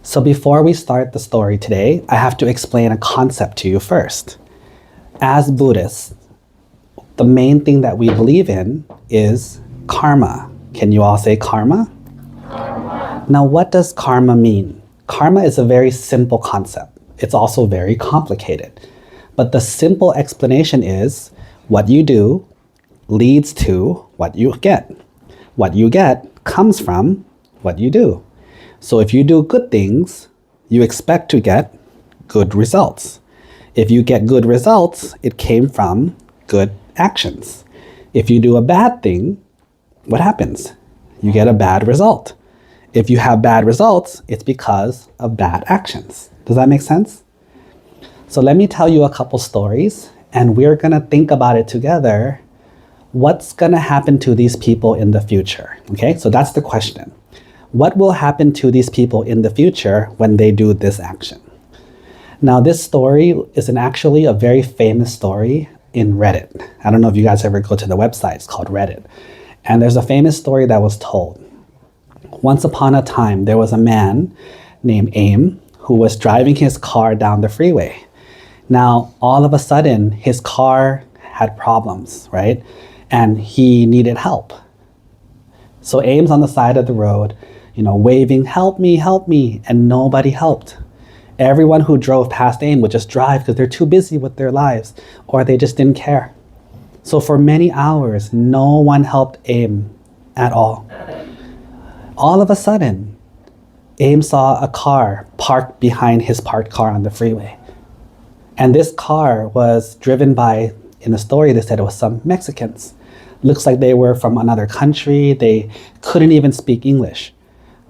So before we start the story today, I have to explain a concept to you first. As Buddhists, the main thing that we believe in is karma. Can you all say karma? Karma. Now, what does karma mean? Karma is a very simple concept. It's also very complicated. But the simple explanation is what you do leads to what you get. What you get comes from what you do. So if you do good things, you expect to get good results. If you get good results, it came from good actions. If you do a bad thing, what happens? You get a bad result. If you have bad results, it's because of bad actions. Does that make sense? So let me tell you a couple stories, and we're gonna think about it together. What's gonna happen to these people in the future? Okay, so that's the question. What will happen to these people in the future when they do this action? Now, this story is actually a very famous story in Reddit. I don't know if you guys ever go to the website, it's called Reddit. And there's a famous story that was told. Once upon a time, there was a man named Aim who was driving his car down the freeway. Now, all of a sudden, his car had problems, right? And he needed help. So Aim's on the side of the road, waving, help me, and nobody helped. Everyone who drove past Aim would just drive because they're too busy with their lives, or they just didn't care. So for many hours, no one helped Aim at all. All of a sudden, Aim saw a car parked behind his parked car on the freeway. And this car was driven by, in the story they said it was some Mexicans. Looks like they were from another country. They couldn't even speak English.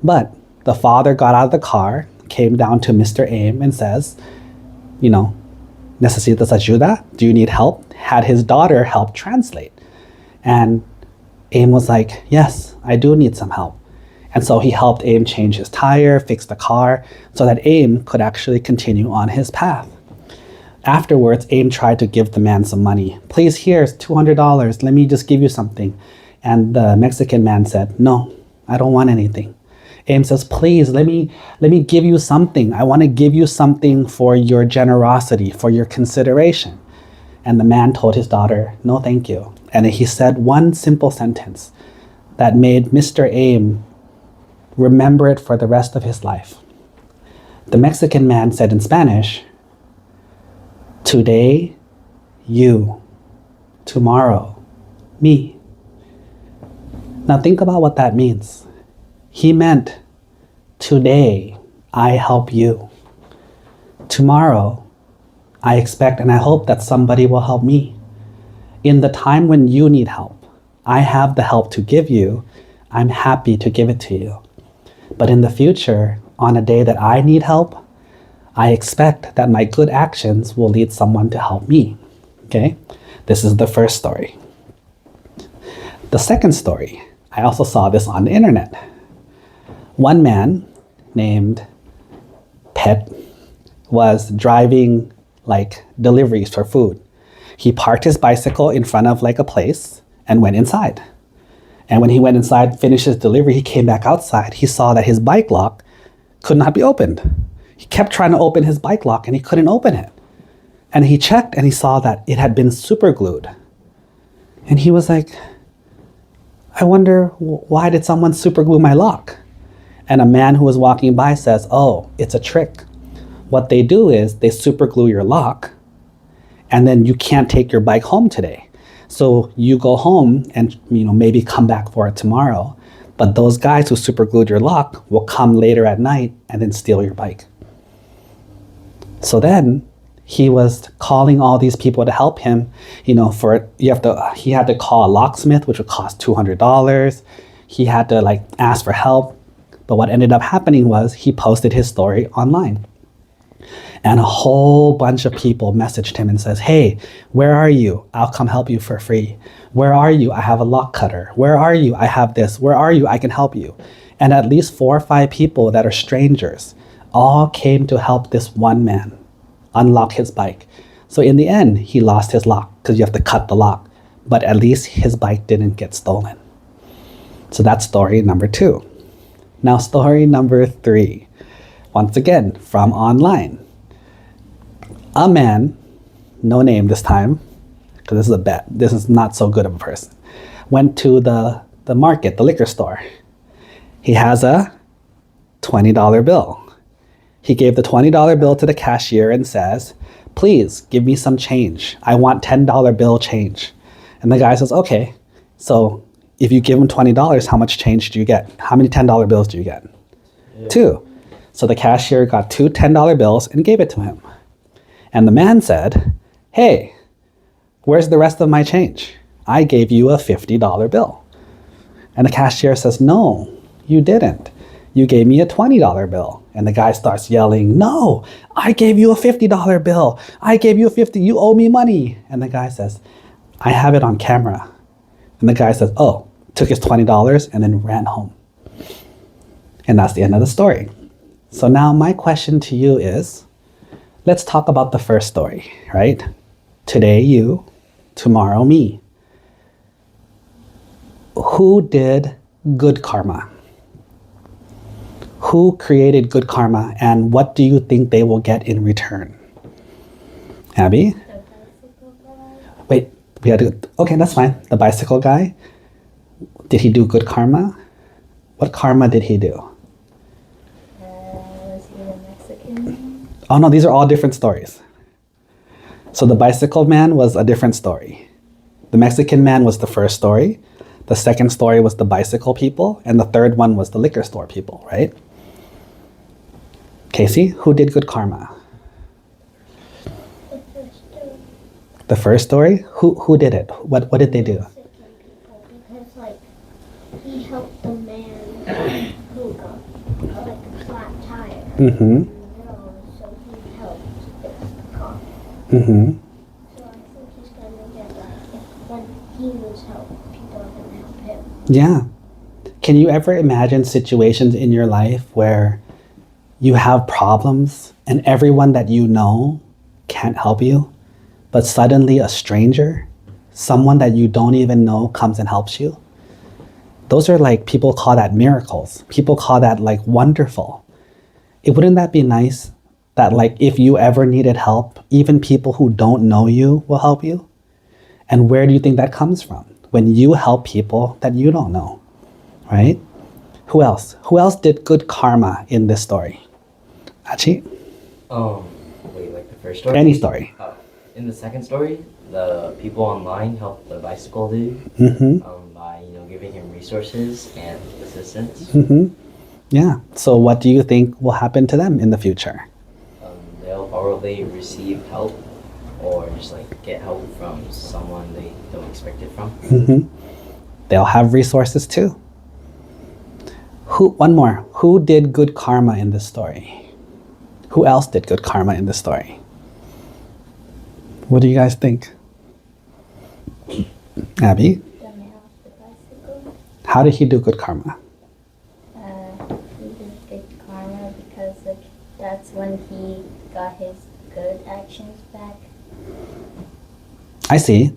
But the father got out of the car, came down to Mr. Aim and says, ¿necesitas ayuda? Do you need help? Had his daughter help translate. And Aim was like, yes, I do need some help. And so he helped Aim change his tire, fix the car, so that Aim could actually continue on his path. Afterwards, Aim tried to give the man some money. Please, here's $200. Let me just give you something. And the Mexican man said, no, I don't want anything. Aim says, please, let me give you something. I want to give you something for your generosity, for your consideration. And the man told his daughter, no, thank you. And he said one simple sentence that made Mr. Aim remember it for the rest of his life. The Mexican man said in Spanish, today, you. Tomorrow, me. Now think about what that means. He meant, today, I help you. Tomorrow, I expect and I hope that somebody will help me. In the time when you need help, I have the help to give you. I'm happy to give it to you. But in the future, on a day that I need help, I expect that my good actions will lead someone to help me. Okay? This is the first story. The second story, I also saw this on the internet. One man named Pet was driving deliveries for food. He parked his bicycle in front of a place and went inside. And when he went inside, finished his delivery, he came back outside. He saw that his bike lock could not be opened. He kept trying to open his bike lock and he couldn't open it. And he checked and he saw that it had been super glued. And he was like, I wonder, why did someone super glue my lock? And a man who was walking by says, oh, it's a trick. What they do is they super glue your lock and then you can't take your bike home today. So you go home and maybe come back for it tomorrow. But those guys who super glued your lock will come later at night and then steal your bike. So then he was calling all these people to help him. He had to call a locksmith, which would cost $200. He had to ask for help. But what ended up happening was he posted his story online. And a whole bunch of people messaged him and says, hey, where are you? I'll come help you for free. Where are you? I have a lock cutter. Where are you? I have this. Where are you? I can help you. And at least 4 or 5 people that are strangers all came to help this one man unlock his bike. So in the end, he lost his lock because you have to cut the lock. But at least his bike didn't get stolen. So that's story number 2. Now story number 3. Once again, from online. A man, no name this time, because this is a bet, this is not so good of a person, went to the market, the liquor store. He has a $20 bill. He gave the $20 bill to the cashier and says, please give me some change. I want $10 bill change. And the guy says, okay, so if you give him $20, how much change do you get? How many $10 bills do you get? Yeah. 2. So the cashier got 2 $10 bills and gave it to him. And the man said, hey, where's the rest of my change? I gave you a $50 bill. And the cashier says, no, you didn't. You gave me a $20 bill. And the guy starts yelling, no, I gave you a $50 bill. I gave you a $50, you owe me money. And the guy says, I have it on camera. And the guy says, oh, took his $20 and then ran home. And that's the end of the story. So now my question to you is, let's talk about the first story, right? Today you, tomorrow me. Who did good karma? Who created good karma, and what do you think they will get in return? Abby? The bicycle guy. Wait, we had to, okay, that's fine. The bicycle guy, did he do good karma? What karma did he do? Was he a Mexican? Oh no, these are all different stories. So the bicycle man was a different story. The Mexican man was the first story. The second story was the bicycle people, and the third one was the liquor store people, right? Casey, who did good karma? The first story. The first story? Who did it? What did they do? Mexican people, because like he helped the man who got like a flat tire. Mm-hmm. In the middle, so he helped the car. Mm-hmm. So I think he's gonna get like when he was helped, people are gonna help him. Yeah. Can you ever imagine situations in your life where you have problems and everyone that you know can't help you, but suddenly a stranger, someone that you don't even know, comes and helps you? Those are like, people call that miracles. People call that like wonderful. Wouldn't that be nice that like if you ever needed help, even people who don't know you will help you? And where do you think that comes from? When you help people that you don't know, right? Who else? Who else did good karma in this story? Achi? Wait, like the first story? Any story. In the second story, the people online helped the bicycle dude Mm-hmm. by giving him resources and assistance. Mm-hmm. Yeah. So what do you think will happen to them in the future? They'll probably receive help or just like get help from someone they don't expect it from. Mm-hmm. They'll have resources too. One more. Who did good karma in this story? Who else did good karma in this story? What do you guys think? Abby? The man off the bicycle. How did he do good karma? He did good karma because like that's when he got his good actions back. I see.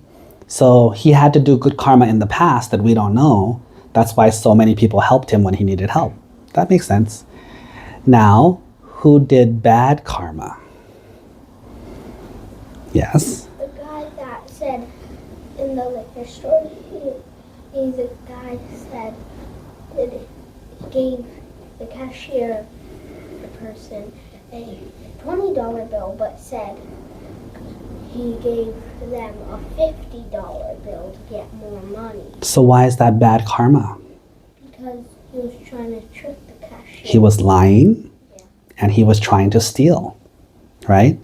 So he had to do good karma in the past that we don't know. That's why so many people helped him when he needed help. That makes sense. Now, who did bad karma? Yes? The guy that said in the liquor store, he's a guy that said that he gave the cashier, the person, a $20 bill, but said he gave them a $50 bill to get more money So why is that bad karma? because he was trying to trick the cashier. He was lying Yeah. and he was trying to steal, right?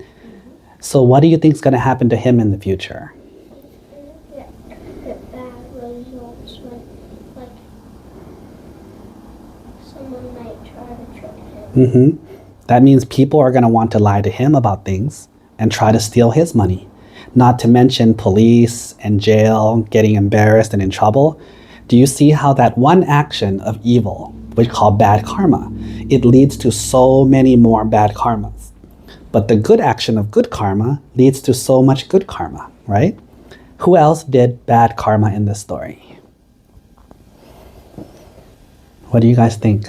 So what do you think is going to happen to him in the future? Get bad results when, like, someone might try to trick him. That means people are going to want to lie to him about things and try to steal his money. Not to mention police and jail, getting embarrassed and in trouble. Do you see how that one action of evil, which we call bad karma, it leads to so many more bad karmas? But the good action of good karma leads to so much good karma, right? Who else did bad karma in this story? What do you guys think?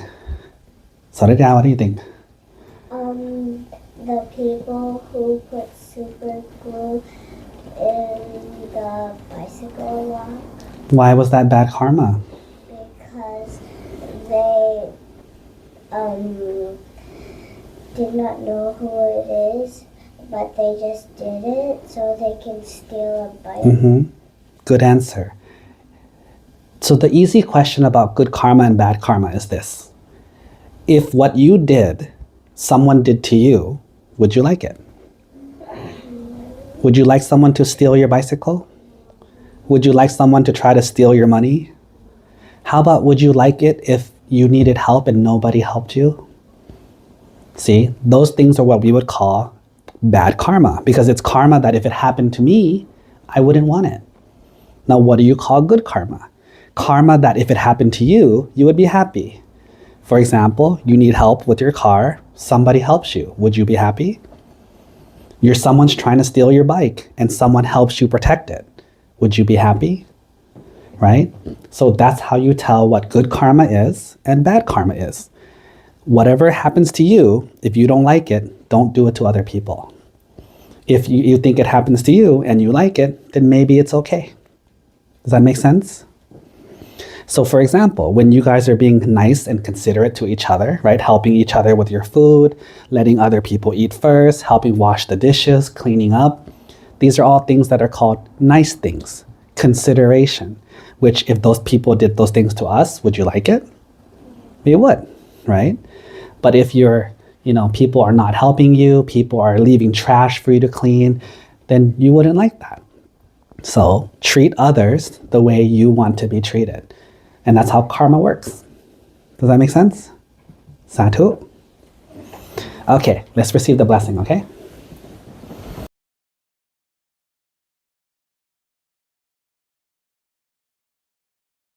Saradya, what do you think? Why was that bad karma? because they did not know who it is, but they just did it so they can steal a bite. Mm-hmm. Good answer. So the easy question about good karma and bad karma is this. If what you did, someone did to you, would you like it? Would you like someone to steal your bicycle? Would you like someone to try to steal your money? How about would you like it if you needed help and nobody helped you? See, those things are what we would call bad karma, because it's karma that if it happened to me, I wouldn't want it. Now, what do you call good karma? Karma that if it happened to you, you would be happy. For example, you need help with your car, somebody helps you. Would you be happy? Someone's trying to steal your bike and someone helps you protect it. Would you be happy? Right? So that's how you tell what good karma is and bad karma is. Whatever happens to you, if you don't like it, don't do it to other people. If you think it happens to you and you like it, then maybe it's okay. Does that make sense? So for example, when you guys are being nice and considerate to each other, right? Helping each other with your food, letting other people eat first, helping wash the dishes, cleaning up. These are all things that are called nice things, consideration, which if those people did those things to us, would you like it? We would, right? But if people are not helping you, people are leaving trash for you to clean, then you wouldn't like that. So treat others the way you want to be treated. And that's how karma works. Does that make sense? Sadhu? Okay, let's receive the blessing, okay?